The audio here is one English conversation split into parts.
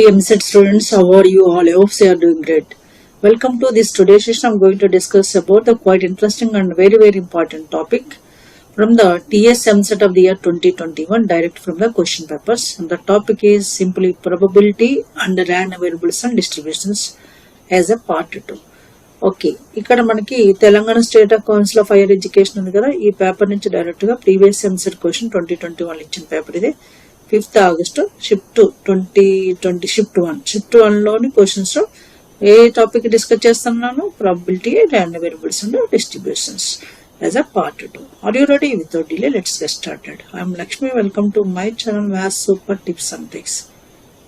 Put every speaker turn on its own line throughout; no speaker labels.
Eamcet students, how are you all? I hope you are doing great. Welcome to this today's session. I'm going to discuss about the quite interesting and very important topic from the TS Eamcet of the year 2021, direct from the question papers. And the topic is simply probability and random variables and distributions as a part 2. Okay, ఇక్కడ మనకి Telangana state council of higher education ఉంది కదా, ఈ paper నుంచి direct గా previous EAMCET question 2021 ఇచ్చిన paper ఇది. 5th August shift 2020 shift 1 లోని క్వశ్చన్స్ లో ఏ టాపిక్ డిస్కస్ చేస్తున్నాను? Probability, random variables and distributions as a part 2. Are you ready? Without delay let's get started. I'm Lakshmi. Welcome to my channel Maths Super Tips and Tricks.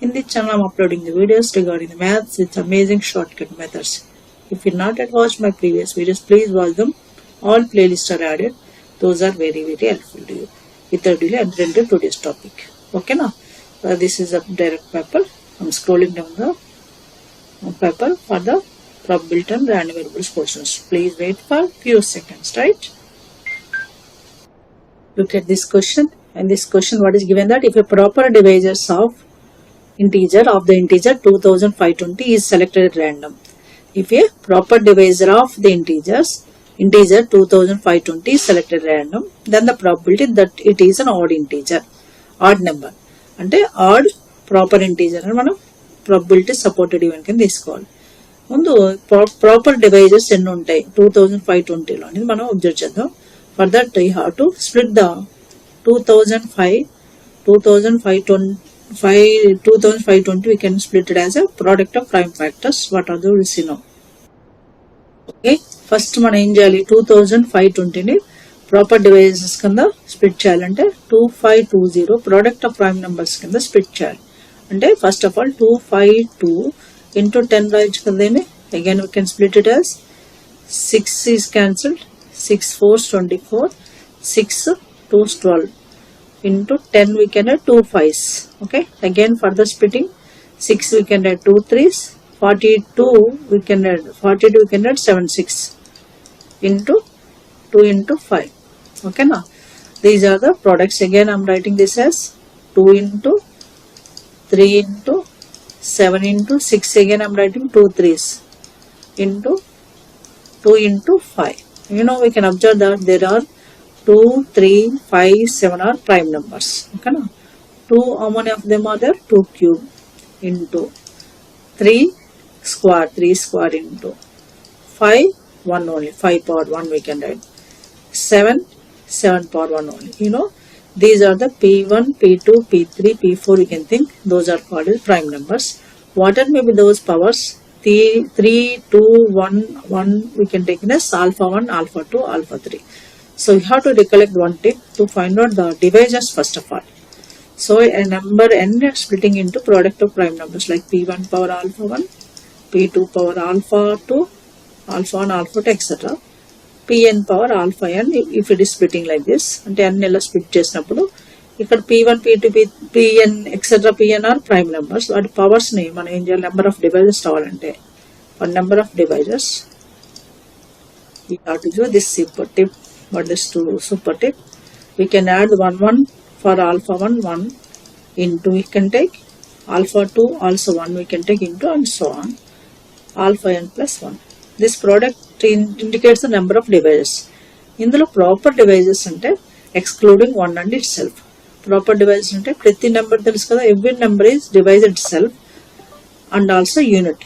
In this channel I'm uploading the videos regarding the maths with amazing shortcut methods. If you not yet watched my previous videos, please watch them. All playlists are added. Those are very helpful to you. Without delay, I'm going to today's topic. Okay, now this is a direct paper. I'm scrolling down the paper for the probability and random variables questions. Please wait for few seconds, right? Look at this question. And this question, what is given that if a proper divisors of integer 2520 is selected at random. If a proper divisor of the integer 2520 is selected at random, then the probability that it is an odd number. అంటే odd proper integer అని మనం probability supported event కింద తీసుకోవాలి. ముందు proper divisors ఎన్ని ఉంటాయి 2520 లో అనేది మనం అబ్జర్వ్ చేద్దాం. For that you have to split the 2520 we can split it as a product of prime factors. What are the rules? Okay, first మనం ఏం చేయాలి? 2520 ని ప్రాపర్ డివైజెస్ కింద స్ప్లిట్ చేయాలంటే 2520 ప్రోడక్ట్ ఆఫ్ ప్రైమ్ నెంబర్స్ కింద split చేయాలి. అంటే first of all 252 into 10 రాయొచ్చు కదా. Again we can split it as 6 is cancelled, 6 4s 24, 6 2s 12 into 10 we can add 2 5s. Okay, again further splitting 6 we can add 2 3s, 42 we can add 7 6 into 2 into 5. Okay, now these are the products. Again I'm writing this as 2 into 3 into 7 into 6. Again I'm writing 2 3s into 2 into 5. We can observe that there are 2 3 5 7 are prime numbers. Okay, now 2, how many of them are there? 2 cube into 3 square into 5 1 only, 5 power 1 we can write, 7 power 1 only. These are the P1 P2 P3 P4 you can think. Those are called as prime numbers. What are maybe those powers? 3 2 1 1 we can take in as alpha 1 alpha 2 alpha 3. So you have to recollect one tip to find out the divisors first of all. So a number n splitting into product of prime numbers like P1 power alpha 1, P2 power alpha 2, alpha 1 alpha 2 etc. Pn power alpha n if it is splitting like this. అంటే n ఎలా split చేసినప్పుడు ఇక్కడ P1 P2 Pn etc. Pn are prime numbers. వాటి powers ని మనం ఏం చేయాలి? Number of divisors రావాలంటే one number of divisors we have to do this super tip. What is to super tip? We can add 1 1 for alpha 1 1 into we can take alpha 2 also 1 we can take into and so on alpha n plus 1. This product indicates the number of divisors. ఇందులో proper devices అంటే excluding 1 and itself. Proper devices అంటే ప్రతి number తెలుసు కదా, every number is device it self and also unit.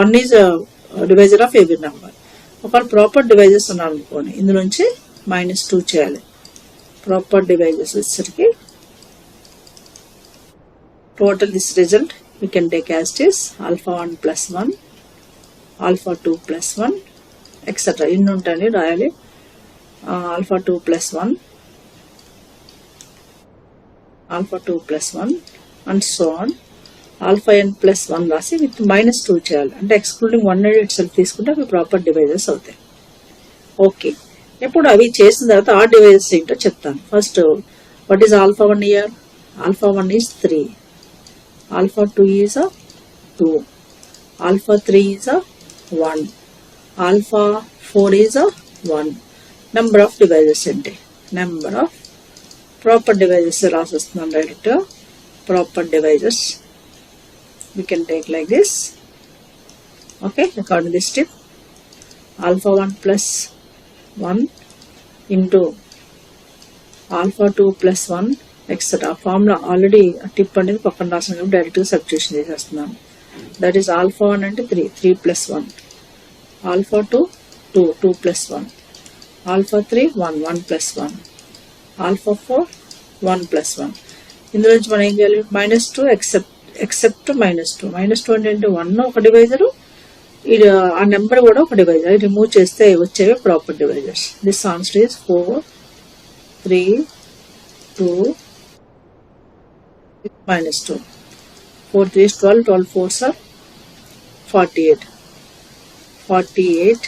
1 is divisor of every number. ఒకవేళ proper devices ఉన్నారనుకోండి, ఇందులోంచి -2 చేయాలి. ప్రాపర్ డివైజెస్ వచ్చేసరికి total this result we can take as it is alpha 1 plus 1 alpha 2 plus 1 etc. ఇన్ని ఉంటాయని రాయాలి. alpha 2 plus 1 alpha 2 plus 1 and so on alpha n plus 1 రాసి with -2 చేయాలి. అంటే ఎక్స్క్లూడింగ్ 1 అండ్ ఇట్ సెల్ఫ్ తీసుకుంటే అవి proper devices అవుతాయి. Okay, ఇప్పుడు అవి చేసిన తర్వాత ఆ డివైజెస్ ఏంటో చెప్తాను. First what is alpha 1 year? alpha 1 is 3, alpha 2 is a 2, alpha 3 is a 1, alpha 4 is a 1. Number of divisors అంటే number of proper divisors రాసేస్తున్నాను direct. proper divisors we can take like this. Okay, according to this tip, alpha 1 plus 1 into alpha 2 plus 1 etc. Formula already tip అనేది పక్కన రాసాను కాబట్టి డైరెక్ట్గా substitution చేసేస్తున్నాను. That is alpha 1 అంటే 3 plus 1, alpha 2 2 plus 1, alpha 3 1 plus 1, alpha 4 1 plus 1. ఇందులో నుంచి మనం ఏం చేయాలి? -2 except -2 అంటే 1 ఒక డివైజరు, ఇది ఆ నెంబర్ కూడా ఒక డివైజర్. రిమూవ్ చేస్తే వచ్చేవి proper divisors. This answer is 4 3 2 -2. 4 3 is 12, 12 4s are 48. 48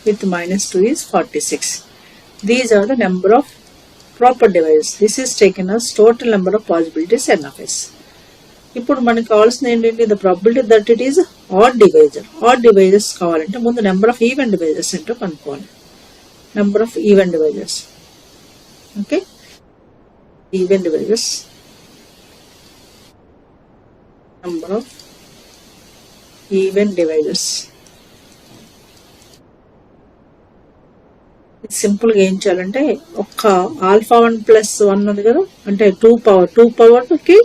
with -2 is 46. These are the number of proper divisors. This is taken as total number of possibilities n of s. ఇప్పుడు మనకు కావాల్సిన ఏంటంటే the probability that it is odd divisor. Odd divisors కావాలంటే ముందు number of even divisors ఏంటో కనుక్కోవాలి. Number of even divisors. Okay, even divisors, number of even divisors. సింపుల్గా ఏం చేయాలంటే ఒక్క ఆల్ఫా 1 plus 1 ఉంది కదా, అంటే 2 పవర్కి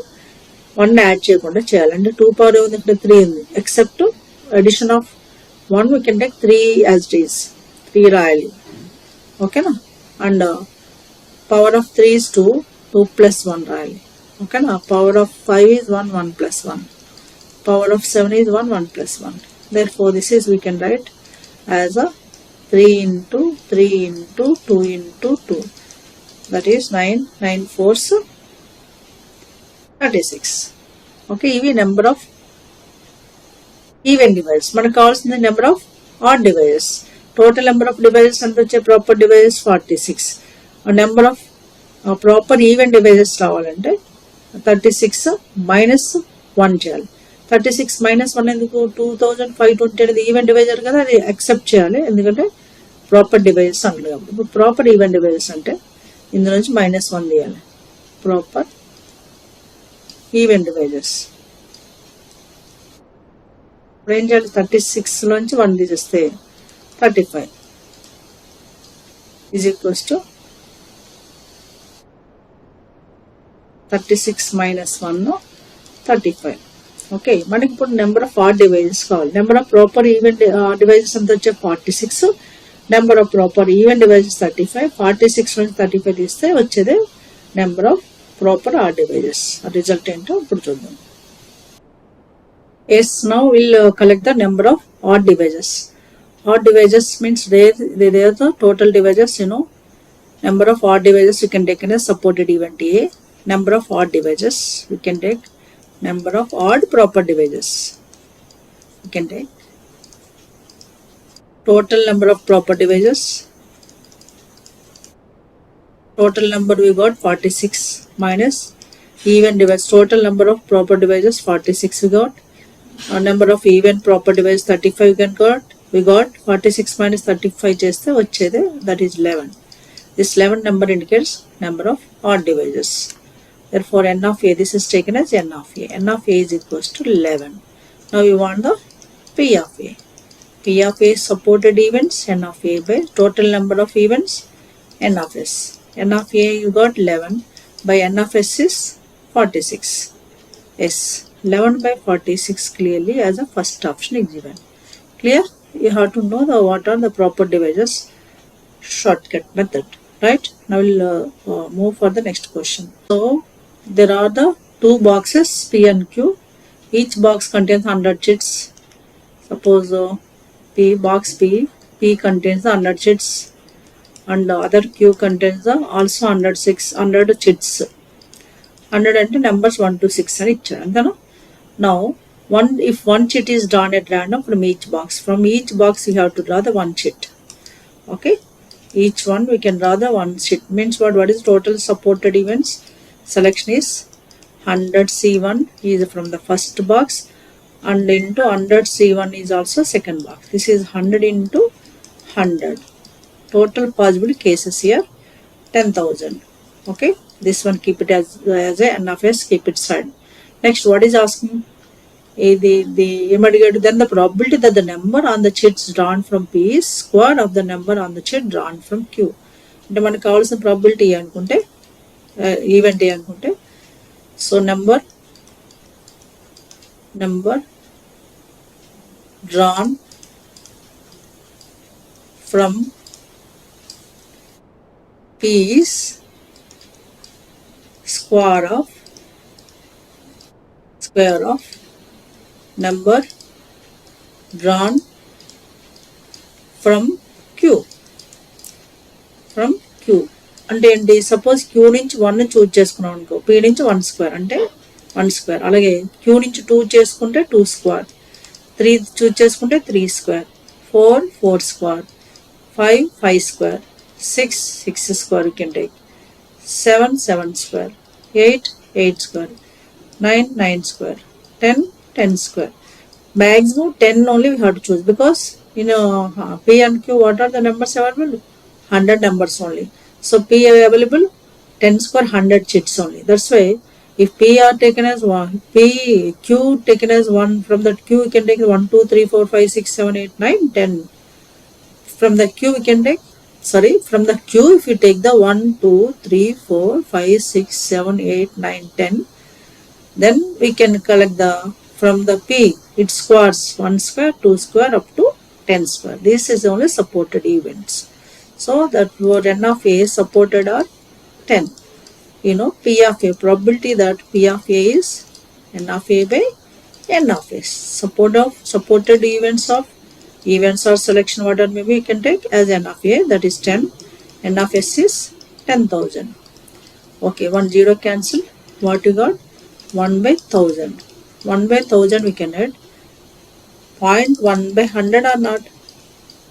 1 యాడ్ చేయకుండా చేయాలంటే 2 పవర్ ఏముంది ఇక్కడ 3 ఉంది. Except addition of 1 we can take 3 as it is, 3 రాయాలి. ఓకేనా? And power of 3 is 2 plus 1 రాయాలి. ఓకేనా? Power of 5 is 1 plus 1, power of 7 is 1 plus 1. Therefore this is we can write as a 3 into 3 into 2 into 2, that is 9 4s 36. Okay, ఇవి number of even devices. మనకు కావాల్సిన number of odd devices. Total number of devices ఎంత వచ్చే? Proper devices 46. Number of proper even devices రావాలంటే 36 minus 1 చేయాలి. 36 minus 1 ఎందుకు? 2520 అనేది even divisor కదా, అది యాక్సెప్ట్ చేయాలి ఎందుకంటే ప్రాపర్ డివైజెస్ అంటారు కాబట్టి. ఇప్పుడు ప్రాపర్ ఈవెన్ డివైజెస్ అంటే ఇందులో నుంచి -1 తీయాలి. ప్రాపర్ ఈవెన్ డివైజర్స్ ఇప్పుడు ఏం చేయాలి? 36 లోంచి 1 తీసేస్తే 35 is equals to 36 minus 1 35. Okay, మనకి ఇప్పుడు నెంబర్ ఆఫ్ ఆడ్ డివైజెస్ కావాలి. Number of proper even divisors ఎంత వచ్చే? 46. Number of proper even divisors 35. 46 నుంచి 35 తీస్తే వచ్చేది number of proper odd divisors. Result ఏంటో ఇప్పుడు చూద్దాం. Yes, now will collect the number of odd divisors. Odd divisors means they are the total divisors, number of odd divisors you can take in a supported event A. Number of odd divisors we can take number of odd proper divisors. We can take total number of proper divisors. Total number we got 46 minus even divisors. Total number of proper divisors 46 we got. Number of even proper divisors 35 we got 46 minus 35 cheste vachede, that is 11. This 11 number indicates number of odd divisors. Therefore n of a, this is taken as n of a. N of a is equals to 11. Now we want the p of a. P of a is supported events, n of a by total number of events, n of s. N of a you got 11 by n of s is 46. S 11 by 46 clearly as a first option is given. Clear? You have to know what are the proper divisors shortcut method, right? Now we'll move for the next question. So there are the two boxes P and Q. Each box contains 100 chits. Suppose P contains the 100 chits and the other Q contains the also 100 chits. 100 అంటే numbers 1 to 6 అని ఇచ్చారు అంతేనా? Now if one chit is drawn at random from each box you have to draw the one chit. Okay, each one we can draw the one chit. Means what is total supported events? Selection is 100 C1 is from the first box and into 100 C1 is also second box. This is 100 into 100. Total possible cases here 10,000. Okay, this one keep it as a n of s, keep it side. Next, what is asking? then the probability that the number on the chits drawn from P is square of the number on the chit drawn from Q. అంటే మనకు కావాల్సిన probability అనుకుంటే event అనుకుంటే so number drawn from P is square of number drawn from Q. అంటే ఏంటి, suppose Q నుంచి 1 choose చేసుకున్నాం అనుకో, P నుంచి 1 స్క్వేర్ అంటే 1 స్క్వేర్, అలాగే Q నుంచి 2 చేసుకుంటే 2 స్క్వేర్, 3 చూజ్ చేసుకుంటే 3 square, 4 square, 5 square, 6 square, you can take 7 square, 8 square, 9 square, 10 square. Maximum 10 only we have to choose because in P and Q what are the numbers available? 100 numbers only. So P available 10 square 100 chits only. That's why if P are taken as 1, Q taken as 1, from that Q we can take 1, 2, 3, 4, 5, 6, 7, 8, 9, 10. From the Q we can take, from the Q if you take the 1, 2, 3, 4, 5, 6, 7, 8, 9, 10, then we can collect from the P, it squares 1 square, 2 square up to 10 square. This is only supported events. So that N of A supported are 10. P of A, probability that P of A is N of A by N of S. Supported events or selection order maybe you can take as N of A, that is 10. N of S is 10,000. Okay, 1 0 cancel. What you got? 1 by 1000. 1 by 1000 we can add 0.1 by 100 or not.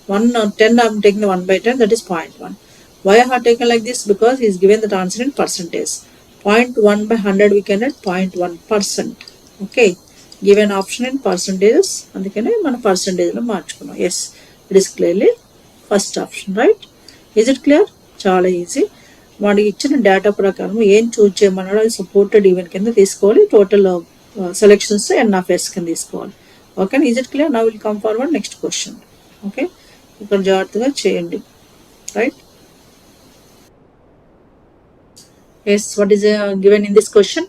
1 or 10 I am taking the 1 by 10, that is 0.1. Why I have taken like this? Because he is given the answer in percentage. 0.1 by 100 we can add 0.1%. Okay, given option in percentages అందుకనే మన percentage లో మార్చుకున్నాం. Yes, it is clearly first option, right? Is it clear? చాలా easy. వాడికి ఇచ్చిన data ప్రకారం ఏం choose చేయమన్నాడో అది సపోర్టెడ్ ఈవెంట్ కింద తీసుకోవాలి, టోటల్ సెలెక్షన్స్ NF కింద తీసుకోవాలి. Okay, is it clear? Now will come forward next question. Okay, ఇక్కడ జాగ్రత్తగా చేయండి, right? Yes, what is given in this question?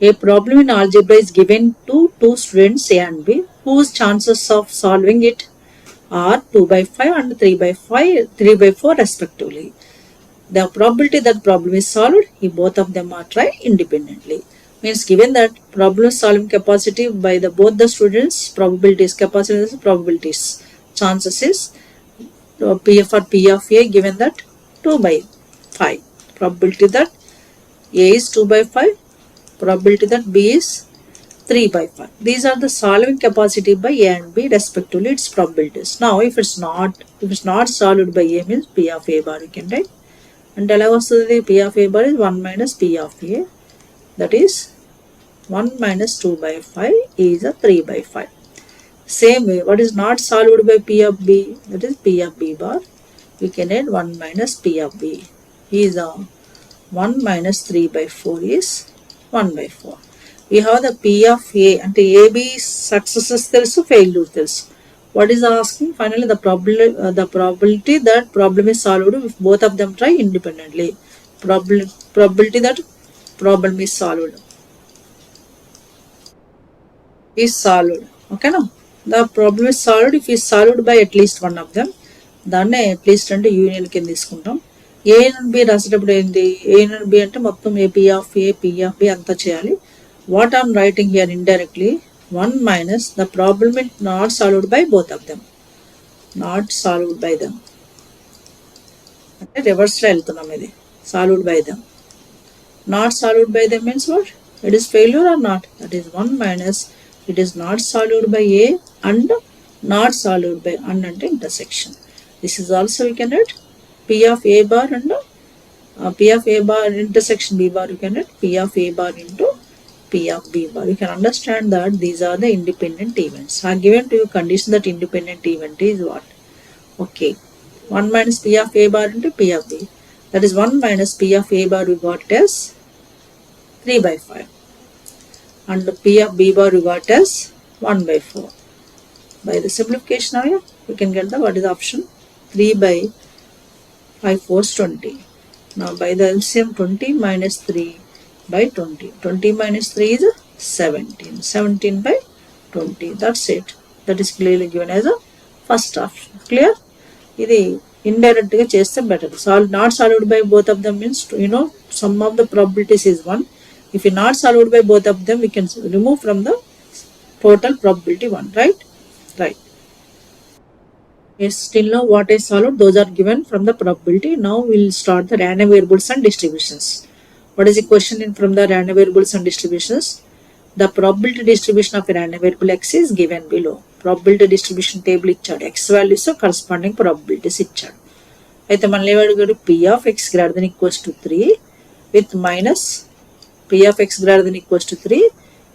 A problem in algebra is given to 2 students A and B whose chances of solving it are 2 by 5 and 3 by 4 respectively. The probability that problem is solved if both of them are tried independently. Means given that problem solving capacity by both the students, probabilities, chances is for P of A given that 2 by 5. Probability that A is 2 by 5. Probability that B is 3 by 5. These are the solving capacity by A and B respectively, its probabilities. Now if it's not solved by A means P of A bar you can take. And ఎలా వస్తుంది? P of A bar is 1 minus P of A, that is 1 minus 2 by 5 is a 3 by 5. Same way, what is not solved by P of B, that is P of B bar, we can add 1 minus P of B is a 1 minus 3 by 4 is 1 by 4. We have the P of A అంటే AB successes తెలుసు, failure తెలుసు. What is asking? Finally, the probability that problem is solved if both of them try independently. Probability that problem is solved. Okay, no? The problem is solved if is solved by at least one of them. దాన్నే at least అంటే union కింద తీసుకుంటాం. A and B రాసేటప్పుడు ఏంటి? A and B అంటే మొత్తం P of A, P of B అంతా చేయాలి. What I am writing here indirectly, 1 minus the problem is not solved by both of them. Not solved by them. అంటే రివర్స్లో వెళ్తున్నాం, ఇది solved by them. Not solved by them means what? It is failure or not? That is 1 minus it is not solved by A and not solved by అంటే intersection. This is also we can write P of A bar and P of A bar intersection B bar, you can write P of A bar into P of B bar. You can understand that these are the independent events. I have given to you condition that independent event is what? Okay, 1 minus P of A bar into P of B. That is 1 minus P of A bar we got as 3 by 5. And P of B bar we got as 1 by 4. By the simplification of it, we can get the what is the option? 3 by 5 4s 20. Now by the LCM 20 minus 3 by 20. 20 minus 3 is 17. 17 by 20. That's it. That is clearly given as a first option. Clear? ఇది indirect గా చేస్తే better. Not solved by both of them means some of the probabilities is 1. If you not solved by both of them we can remove from the total probability 1, right? Right. Yes, still now what I solved, those are given from the probability. Now we'll start the random variables and distributions. What is the question from the random variables and distributions? The probability distribution of a random variable x is given below. Probability distribution table ఇచ్చాడు, x values corresponding probabilities ఇచ్చాడు. అయితే మనం ఏమడిగాడు, p of x greater than equals to 3 with minus p of x greater than equals to 3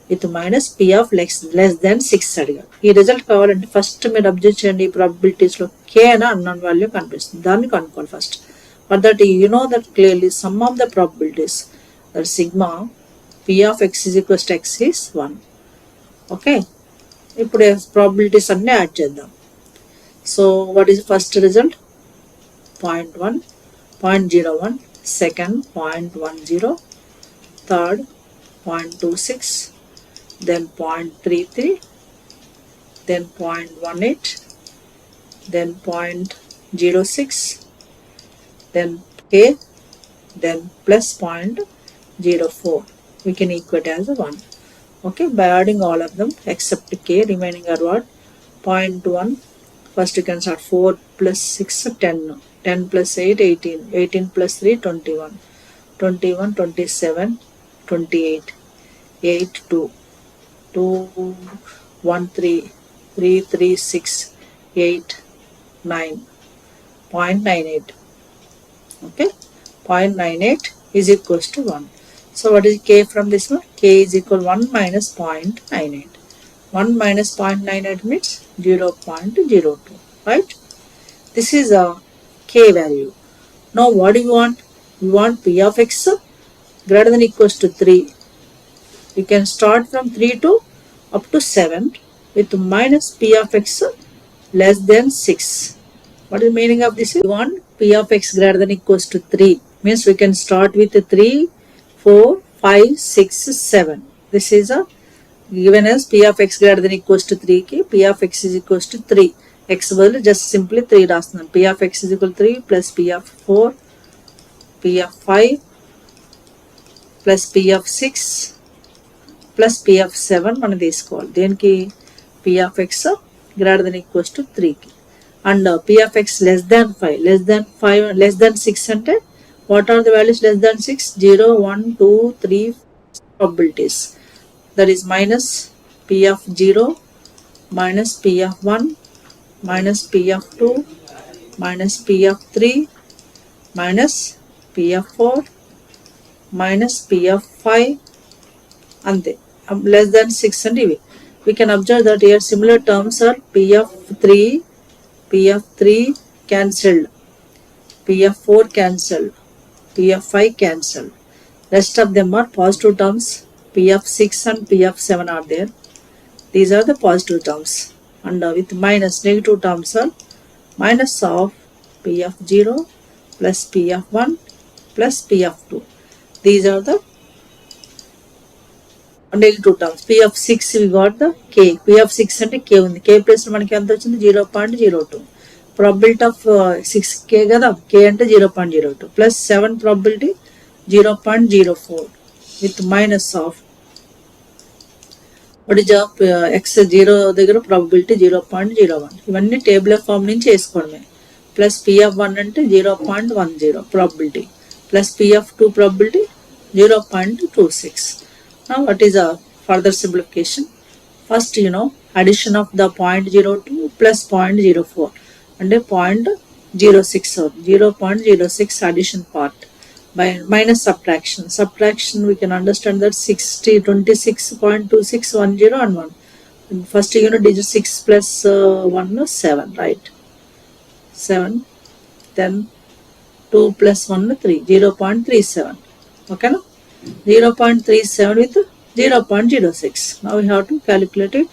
with minus p of less than 6 అడిగాడు. ఈ result కావాలంటే first మీరు observe చేయండి, ఈ ప్రాబిలిటీస్లో k అన్న అన్నోన్ వాల్యూ కనిపిస్తుంది, దాన్ని కనుక్కోవాలి first. For that you know that clearly some of the probabilities that sigma p of x is equals to x is 1. Okay, ఇప్పుడు ప్రాబిలిటీస్ అన్నీ యాడ్ చేద్దాం. So what is first result? 0.1, 0.01, second 0.10, third 0.26, then 0.33, then 0.18, then 0.06, then k, then plus 0.04. We can equate as a 1. Okay, by adding all of them except k, remaining are what? 0.1. First you can start 4 plus 6 10, 10 plus 8 18, 18 plus 3 21, 21 27 28, 8 2, 2 1 3, 3 3 6, 8 9, 0.98. Okay, 0.98 is equals to 1. So what is k from this one? K is equal 1 minus 0.98. 1 minus 0.98 means 0.02, right? This is a k value. Now what do you want? You want p of x greater than equals to 3. You can start from 3 to up to 7 with minus p of x less than 6. What is the meaning of this? You want p of x greater than equals to 3. Means we can start with 3, 4, 5, 6, 7. This is a given as p of x greater than equals to 3 ki p of x is equals to 3. X బదులు just simply 3 రాస్తున్నాం. p of x is equal to 3 plus p of 4, p of 5 plus p of 6 plus p of 7 మనం తీసుకోవాలి. దేనికి? p of x greater than equals to 3 కి. And p of x less than 5, less than 6 అంటే what are the values less than 6? 0, 1, 2, 3 probabilities. That is minus p of 0, minus p of 1, minus p of 2, minus p of 3, minus p of 4, minus p of 5, and less than 6 and ivi. We can observe that here similar terms are p of 3 cancelled, p of 4 cancelled, p of 5 cancelled. Rest of them are positive terms. P of 6 and p of 7 are there. These are the positive terms. And with minus, negative terms are minus of p of 0 plus p of 1 plus p of 2. These are the negative terms. P of 6 we got the k. P of 6 అంటే k ఉంది. k plus మనకి ఎంత వచ్చింది? 0.02. Probability of 6k కదా, k అంటే 0.02 plus 7 probability 0.04 with minus of what is x 0 దగ్గర probability 0.01. ఇవన్నీ table of form నుంచి వేసుకోవడమే. ప్లస్ p of 1 అంటే 0.10 probability plus p of 2 probability 0.26. Now what is a further simplification? First addition of the 0.02 plus 0.04 and 0.06 or 0.06 addition part by minus subtraction. Subtraction we can understand that 26.2610 and 1. And first digit 6 plus 1 is 7, right? 7. Then 2 plus 1 is 3, 0.37. Okay, no? 0.37 with 0.06. Now we have to calculate it.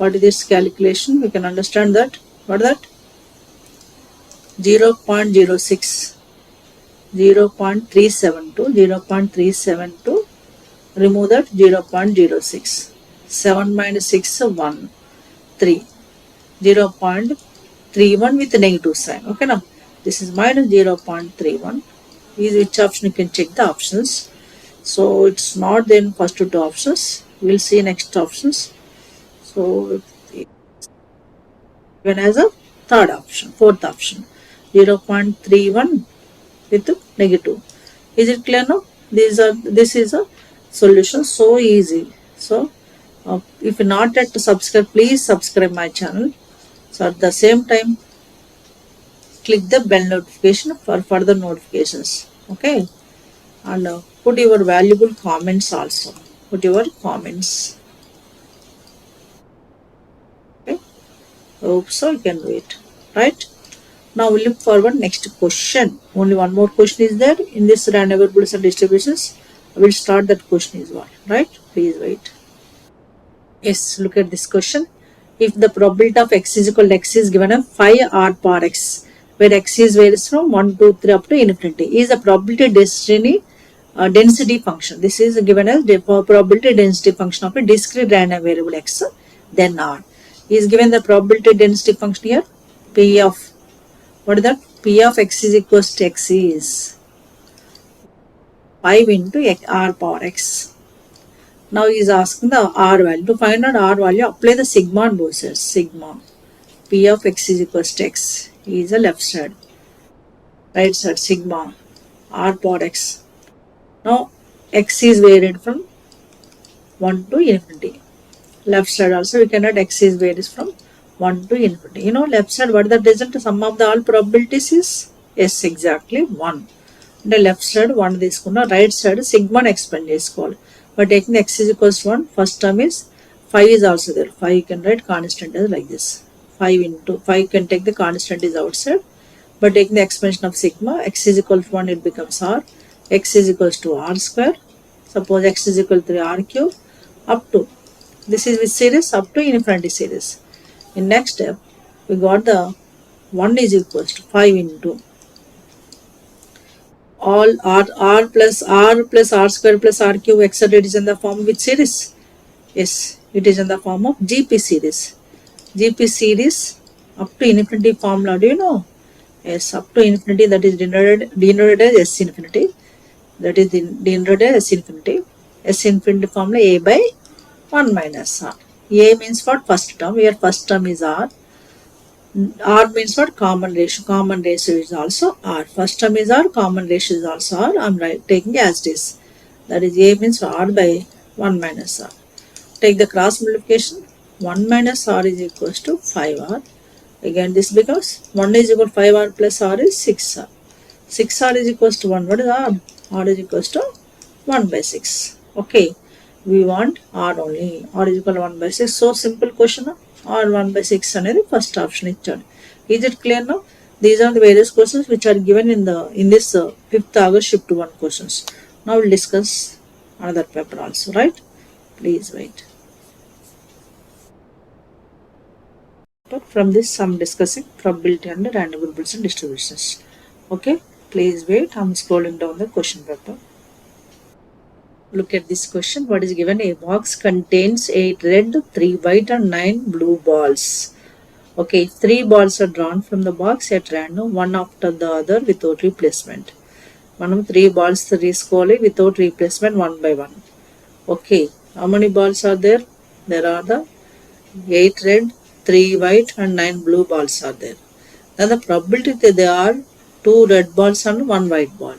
What is this calculation? We can understand that. What is that? 0.06, 0.372, 0.372. Remove that 0.06. 7 minus 6, 1, 3. 0.31 with negative sign. Okay, now this is minus 0.31. Is which option? You can check the options. So it's not then first two options. We'll see next options. So given as a third option, fourth option, 0.31 with negative. Is it clear now? This is a solution, so easy. So if you're not yet to subscribe, please subscribe my channel. So at the same time, click the bell notification for further notifications. Okay, and put your valuable comments also. Put your comments. Okay, hope so you can wait. Right. Now we look forward next question. Only one more question is there in this random variables and distributions. I will start that question is what. Right. Please wait. Yes, look at this question. If the probability of x is equal to x is given as 5r power x, where x is varies from 1, 2, 3 up to infinity, is a probability density function. This is given as probability density function of a discrete random variable x, then r. Is given the probability density function here, p of, what is that? P of x is equals to x is 5 into r power x. Now he is asking the r value. To find out r value, apply the sigma on both sides. Sigma p of x is equals to x is the left side. Right side sigma r power x. Now x is varied from 1 to infinity. Left side also we can add x is varies from 1 to infinity. You know left side what the result sum of the all probabilities is? Yes, exactly 1. The left side 1 తీసుకున్న right side sigma expand చేసుకోవాలి. But taking x is equals to 1, first term is 5 is also there. 5 you can write constant as like this. 5 into 5 can take the constant is outside. But taking the expansion of sigma, x is equal to 1, it becomes r. X is equals to r square. Suppose x is equal to r cube up to. This is which series? Up to infinity series. In next step, we got the 1 is equals to 5 into all r plus r square plus r cube etc. It is in the form of which series? Yes, it is in the form of GP series. GP series up to infinity formula, do you know? Yes, up to infinity, that is denoted as S infinity. That is denoted as S infinity. S infinity formula A by 1 minus r. A means what? First term. Here first term is r. R means what? Common ratio. Common ratio is also R. First term is R. Common ratio is also R. I am taking as it is. That is A means R by 1 minus R. Take the cross multiplication. 1 minus R is equals to 5R. Again this becomes 1 is equal to 5R plus R is 6R. 6R is equals to 1. What is R? R is equals to 1 by 6. Okay. We want R only. R is equal to 1 by 6. So simple question. R 1 by 6 అనేది first option ఇచ్చాడు. Is it clear now? These are the various questions which are given in this 5th August shift 1 questions. Now we'll discuss another paper also, right? Please wait. But from this I'm discussing probability and random variables and distributions. Okay, please wait. I'm scrolling down the question paper. Look at this question. What is given? A box contains 8 red, 3 white and 9 blue balls. Okay, 3 balls are drawn from the box at random, one after the other without replacement. Manam 3 balls తీసుకోవాలి without replacement one by one. Okay, how many balls are there? There are the 8 red, 3 white and 9 blue balls are there. Now the probability that there are 2 red balls and 1 white ball.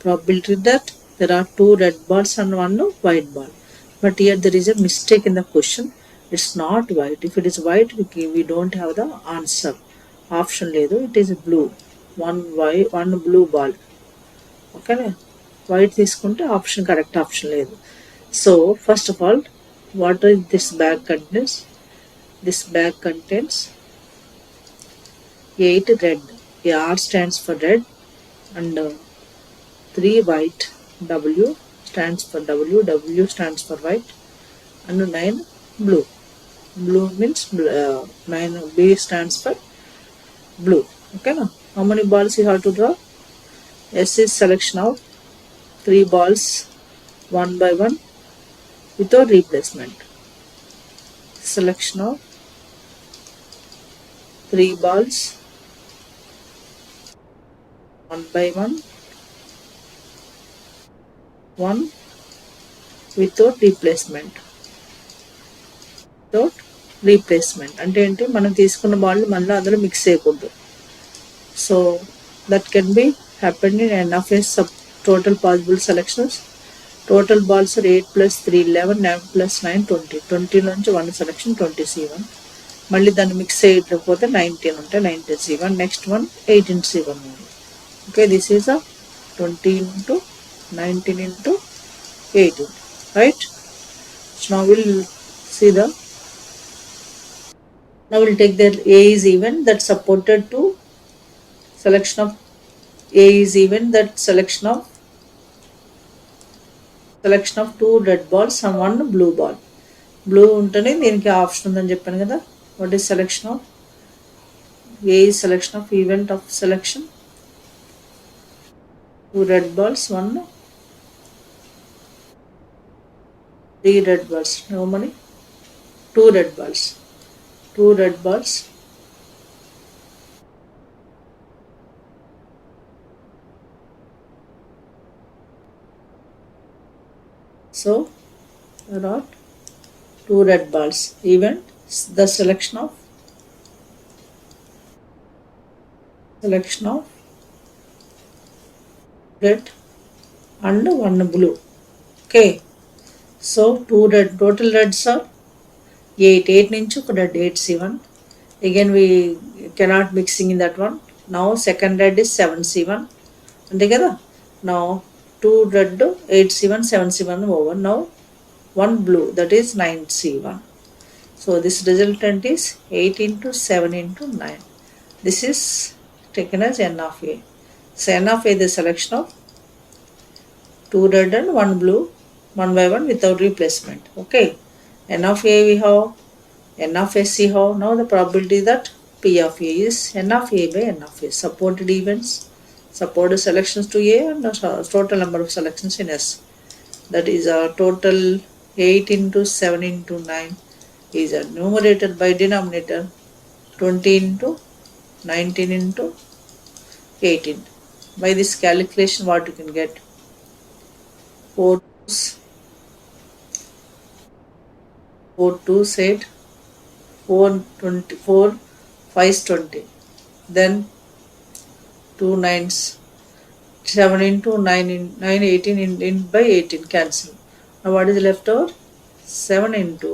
Probability that there are 2 red balls and 1 white ball. But here there is a mistake in the question. It's not white. If it is white, we don't have the answer. Option ledu. It is blue. 1 white, 1 blue ball. Okay. White తీసుకుంటే option correct option ledu. So first of all, what is this bag contains? This bag contains 8 red. The R stands for red and 3 white. W stands for W, W stands for white and 9 blue. Blue means 9. B stands for blue. Okay, now how many balls you have to draw? S is selection of 3 balls one by one without replacement. Selection of 3 balls one by one without replacement. Without replacement అంటే ఏంటి, మనం తీసుకున్న ball మళ్ళీ అందులో mix చేయకూడదు. So that can be happened in N of S sub total possible selections. Total balls 8 + 3 11, 11 + 9 20. 20 నుంచి 1 selection 20 C1. మళ్ళీ దాన్ని మిక్స్ చేయకపోతే 19 ఉంటే 19 C1. నెక్స్ట్ వన్ 18 C1 ఉంది. Okay, this is a 20 into 19 into 18, right? So now we'll see the, now we'll take that A is even, that supported to selection of A is even, that selection of 2 red balls and 1 blue ball. Blue ఉంటేనే దీనికి option ఉందని చెప్పాను కదా. What is selection of A is selection of event of selection 2 red balls, 1 3 red balls. How many? 2 red balls. 2 red balls. So there are 2 red balls. Event, the selection of red and 1 blue. Okay, so 2 red, total reds are 8 నుంచి ఒక red 8 C1. Again we cannot mixing in that one. Now second red is 7 C1 అంతే కదా. Now 2 red 8 C1 7 C1 over. Now 1 blue, that is 9 C1. So this resultant is 8 into 7 into 9. This is taken as N of A. So N of A is the selection of 2 red and 1 blue, 1 by 1 without replacement. Okay, N of A we have, N of S we have. Now the probability that P of A is N of A by N of A. Supported events, supported selections to A, and the total number of selections in S. That is a total 8 into 7 into 9 is a numerator by denominator 20 into 19 into 18. By this calculation what you can get? 4 2s 8, 4 24, 5 20. Then 2 9s, 7 into 9 in 9 18 in by 18 cancel. Now what is left over? 7 into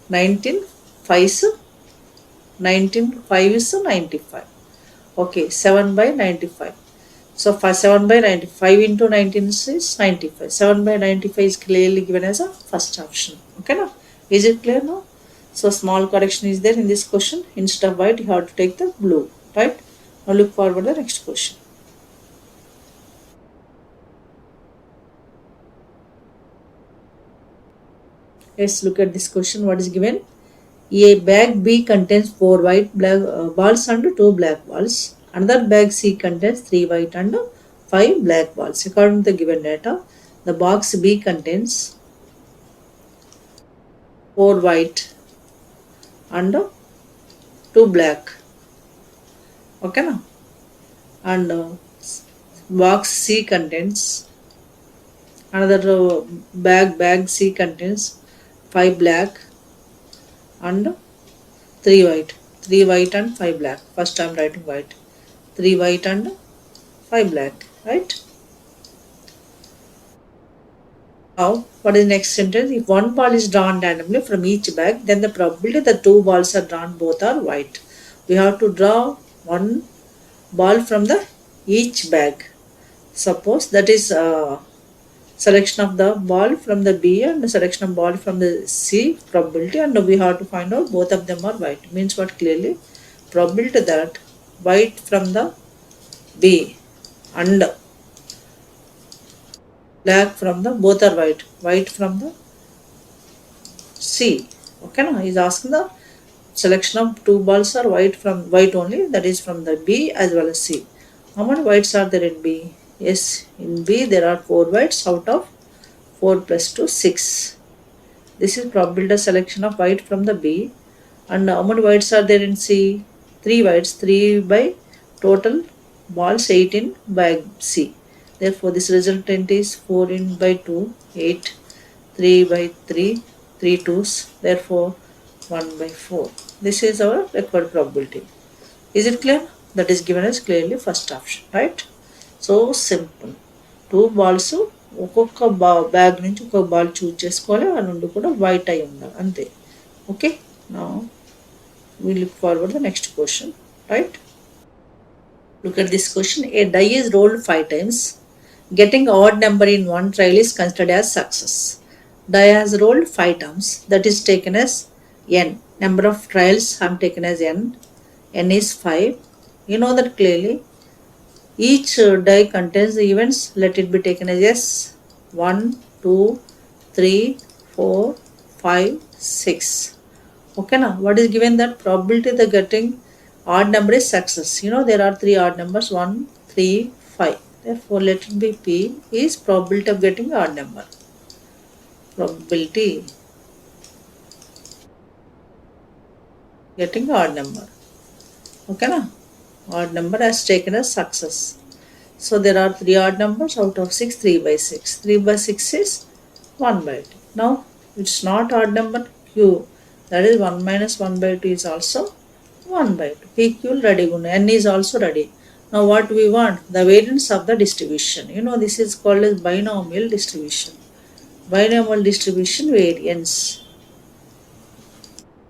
19 5s 19 5 is 95. Okay, 7 by 95. So 7 by 95 into 19 is 95. 7 by 95 is clearly given as a first option. Okay, now is it clear now? So small correction is there in this question. Instead of white you have to take the blue, right? Now look forward to the next question. Let's look at this question. What is given? A bag B contains 4 white balls and 2 black balls. Another bag C contains 3 white and 5 black balls. According to the given data, the box B contains 4 white and 2 black. Okay, now? And box C contains, another bag C contains 5 black and 3 white. 3 white and 5 black. First I am writing white. 3 white and 5 black, right? Now what is next sentence? If one ball is drawn randomly from each bag, then the probability that 2 balls are drawn both are white. We have to draw one ball from the each bag. Suppose that is selection of the ball from the B and the selection of ball from the C probability, and we have to find out both of them are white. Means what? Clearly probability that white from the B and black from the, both are white from the C. Okay, now he's asking the selection of 2 balls are white only, that is from the B as well as C. How many whites are there in B? Yes, in B there are 4 whites out of 4 plus 2, 6. This is probability selection of white from the B. And how many whites are there in C? 3 whites, 3 by total balls 18 by C. Therefore, this resultant is 4 in by 2, 8, 3 by 3, 3 twos, therefore 1 by 4. This is our required probability. Is it clear? That is given as clearly first option, right? So simple. 2 balls ఒక్కొక్క bag నుంచి ఒక్కొక్క ball choose చేసుకోవాలి, ఆ నుండి కూడా white అయి ఉండాలి అంతే. Okay, now we look forward the next question, right? Look at this question. A die is rolled 5 times. Getting odd number in one trial is considered as success. Die has rolled 5 times. That is taken as n. Number of trials I am taken as n. N is 5. You know that clearly. Each die contains the events. Let it be taken as yes. 1, 2, 3, 4, 5, 6. Okay, now what is given that probability the getting odd number is success. You know there are 3 odd numbers 1, 3, 5. Therefore let it be P is probability of getting odd number. Probability getting odd number. Okay, now odd number as taken as success. So there are 3 odd numbers out of 6, 3 by 6. 3 by 6 is 1 by 2. Now it's not odd number Q. That is 1 minus 1 by 2 is also 1 by 2. PQ ready. N is also ready. Now what we want? The variance of the distribution. You know this is called as binomial distribution. Binomial distribution variance.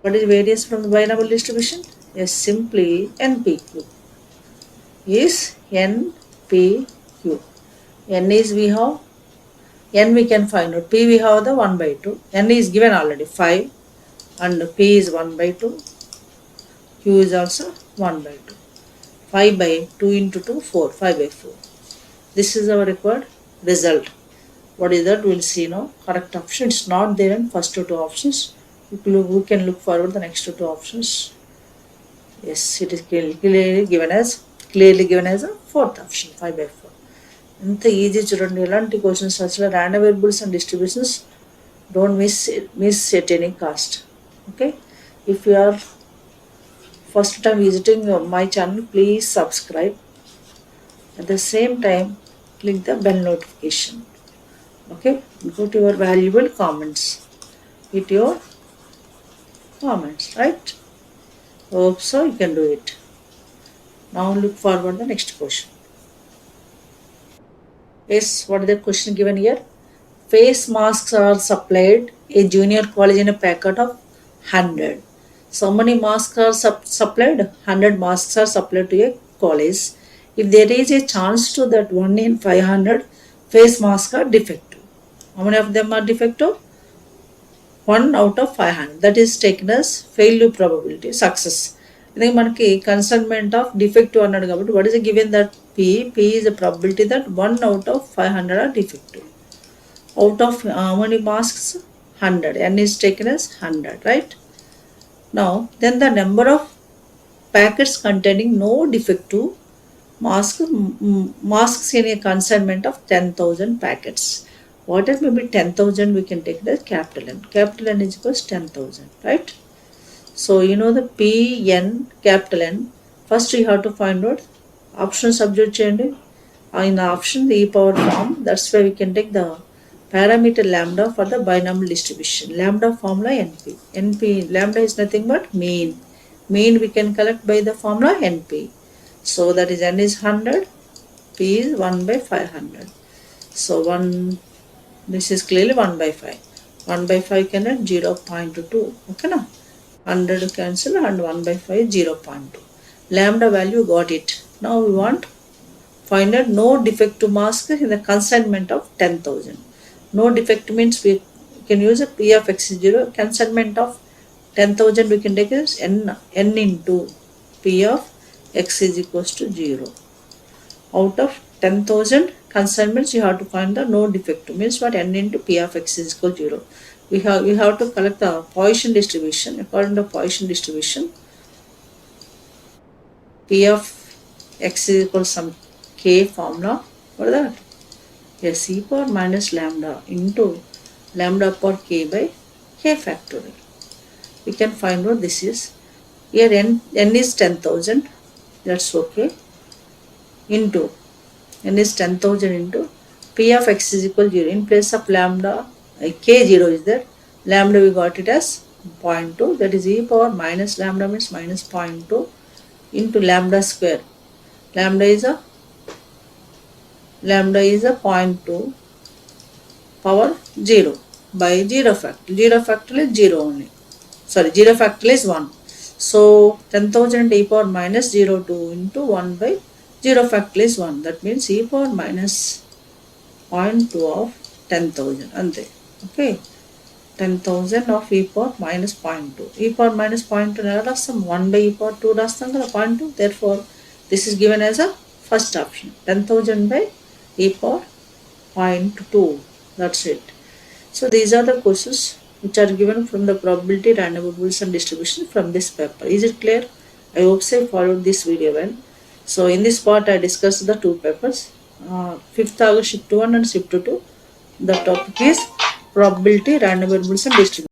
What is variance from the binomial distribution? Yes, simply NPQ. Is NPQ. N is we have, N we can find out. P we have the 1 by 2. N is given already 5. And P is 1 by 2. Q is also 1 by 2. 5 by 2 into 2, 4. 5 by 4. This is our required result. What is that? We'll see now. Correct option. It's not there in first 2 options. We can look forward the next 2 options. Yes, it is clearly given as a fourth option, 5 by 4. ఇంత easy చూడండి. ఎలాంటి questions అసలు random variables and distributions don't miss at any cost. Okay, if you are first time visiting my channel, please subscribe. At the same time, click the bell notification. Okay, go to your valuable comments. Hit your comments, right? Hope so you can do it. Now look forward the next question. Yes, what is the question given here? Face masks are supplied a junior college in a packet of 100. So many masks are supplied? 100 masks are supplied to a college. If there is a chance to that 1 in 500 face masks are defective. How many of them are defective? 1 out of 500. That is taken as failure probability success. I think manaki consignment of defective annadu kabatti what is given that P is the probability that 1 out of 500 are defective. Out of how many masks? 100. N is taken as 100, right? Now then the number of packets containing no defective masks in a consignment of 10,000 packets. What it may be 10,000, we can take it as capital N. Capital N is equals 10,000, right? So you know the P, N, capital N. First you have to find out option subject cheyandi. In the option the e power form, that's why we can take the parameter lambda for the binomial distribution. Lambda formula NP. Lambda is nothing but mean. Mean we can collect by the formula NP. So that is N is 100, P is 1 by 500. So this is clearly 1 by 5. 1 by 5 can add 0.2. Okay, now 100 cancel and 1 by 5 0.2. Lambda value got it. Now we want find out no defective mask in the consignment of 10,000. No defect means we can use a P of x is 0. Consignment of 10,000 we can take as n into P of x is equals to 0. Out of 10,000 consignments you have to find the no defect means what n into P of x is equal to 0. we have to collect the Poisson distribution. According to Poisson distribution, P of x is equal to some k formula. What is that? Yes, e power minus lambda into lambda power k by k factorial. We can find what this is. Here n is 10,000. That's okay. Into n is 10,000 into P of x is equal to 0. In place of lambda, k0 is there. Lambda we got it as 0.2. That is e power minus lambda means minus 0.2 into lambda square. Lambda is a 0.2 power 0 by 0 factorial. 0 factorial is 0 only. Sorry, 0 factorial is 1. So 10,000 e power minus 0.2 into 1 by 0 factorial is 1. That means e power minus 0.2 of 10,000. Ante. Okay. 10,000 of e power minus 0.2. E power minus 0.2 rastam 1 by e power 2 rastam kada 0.2. Therefore, this is given as a first option. 10,000 by e power 0.2. That's it. So these are the questions which are given from the probability, random variables and distribution from this paper. Is it clear? I hope so you followed this video well. So in this part I discussed the two papers. 5th August shift 1 and shift 2. The topic is probability, random variables and distribution.